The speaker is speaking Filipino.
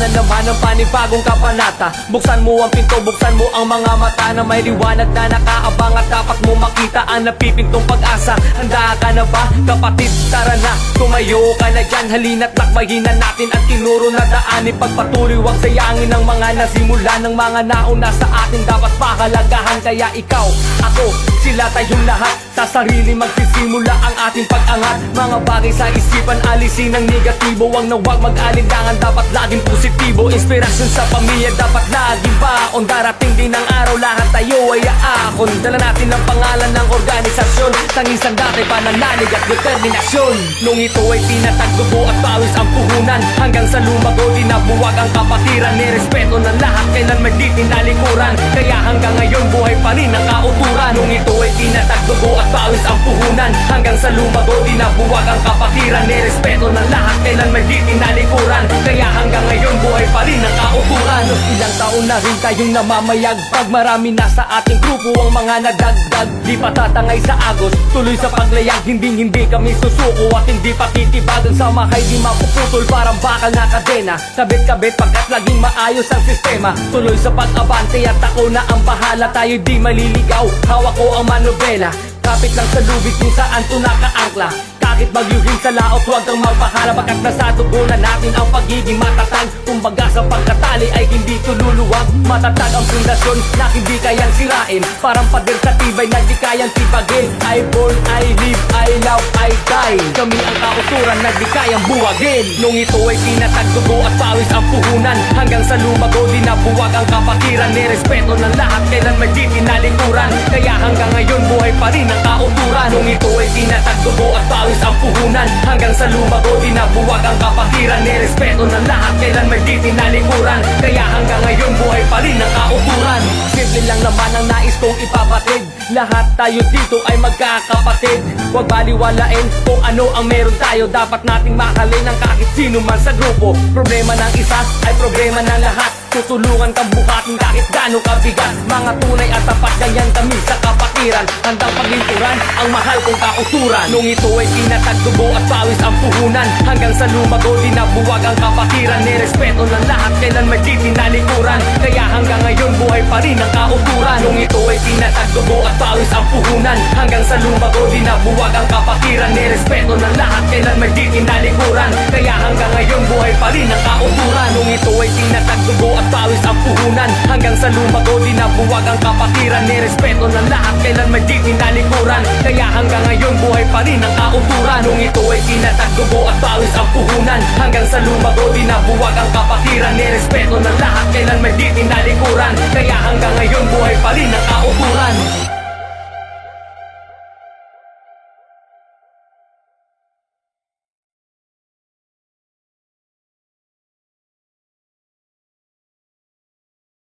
na naman ang panibagong kabanata. Buksan mo ang pinto, buksan mo ang mga mata na may liwanag na nakaabang at dapat mo makita ang napipintong pag-asa. Handa ka na ba, kapatid? Tara na, tumayo ka na dyan. Halina't lakbayin na natin ang tinuro na daan. Ipagpatuloy, huwag sayangin ang mga nasimula ng mga nauna sa atin. Dapat pahalagahan, kaya ikaw, ako, sila tayong lahat. Sa sarili magsisimula ang ating pag-angat. Mga bagay sa isipan, alisin ang negatibo. Huwag na huwag mag-alinlangan, dapat laging positibo. Inspirasyon sa pamilya, dapat laging baon. Darating din ang araw, lahat tayo ay aakon. Dala natin ang pangalan ng organisasyon, tangisan dati, pananalig at determinasyon. Nung ito ay tinatagdugo at pawis ang puhunan, hanggang sa lumago, di nabuwag ang kapatiran. Nirespeto ng lahat, kailan may di tinalikuran. Kaya hanggang ngayon, buhay pa rin ang kauturan. Nung ito ay tinatagdugo at pawis ang puhunan, hanggang sa lumago, di nabuwag ang kapatiran. Nirespeto ng lahat, kailan may di tinalikuran. Kaya hanggang ngayon, buhay pa rin ang kauturan. Ilang taon na rin tayong namamayag, pag marami na sa ating grupo ang mga nadagdag. Di pa tatangay sa agos, tuloy sa paglayag. Hindi kami susuko at hindi pa titibagan. Sa mahay di mapuputol, parang bakal na kadena. Kabit-kabit pagkat laging maayos ang sistema. Tuloy sa pag-abante at ako na ang bahala. Tayo di maliligaw, hawak ko ang manobela. Kapit lang sa lubid kung saan to nakaangkla. Kahit magyuhin sa laot, huwag kang magpahala. Pagkat nasa dugo na natin ang pagiging matatag. Kumbaga sa pagkatali ay hindi tululuwag. Matatag ang pundasyon na hindi kayang sirain. Parang pader sa tibay na di kayang tibagin. I born, I live, I love, I die. Kami ang kauturan na di kayang buwagin. Nung ito ay tinatagdugo at pawis ang puhunan, hanggang sa lumago, di nabuwag ang kapatiran. Nirespeto ng lahat, kailan may di tinalikuran. Kaya hanggang ngayon, buhay pa rin ang kauturan. Nung ito ay tinatagdugo at pawis ang puhunan, hanggang sa lumago, di nabuwag ang kapatiran. Nirespeto ng lahat, kailan may di tinalikuran. Kaya hanggang ngayon, buhay pa rin ang kauturan. Simple lang naman ang nais kong ipapatid. Lahat tayo dito ay magkakapatid. Huwag baliwalain kung ano ang meron tayo. Dapat nating mahalin ang kahit sino man sa grupo. Problema ng isa ay problema ng lahat. Tutulungan kang buhatin kahit gano'ng kabigat. Mga tunay at tapat, ganyan kami sa kapatiran. Handang paglingkuran ang mahal kong kauturan. Nung ito ay tinatagdugo at pawis ang puhunan, hanggang sa lumago, di nabuwag ang kapatiran. Nirespeto ng lahat, kailan may di tinalikuran. Kaya hanggang ngayon, buhay pa rin ang kauturan. Nung ito ay tinatagdugo at pawis ang puhunan, hanggang sa lumago, di nabuwag ang kapatiran. Nirespeto ng lahat, kailan may di tinalikuran. Kaya hanggang ngayon, buhay pa rin ang kauturan. Nung ito ay tinatagdugo at pawis ang puhunan, hanggang sa lumago, di nabuwag ang kapatiran. Nirespeto ng lahat, kailan may di tinalikuran. Kaya hanggang ngayon, buhay pa rin ang kauturan. Nung ito ay tinatagdugo at pawis ang puhunan, hanggang sa lumago, di nabuwag ang kapatiran. Nirespeto ng lahat, kailan may di tinalikuran. Kaya hanggang ngayon, buhay pa rin ang kauturan.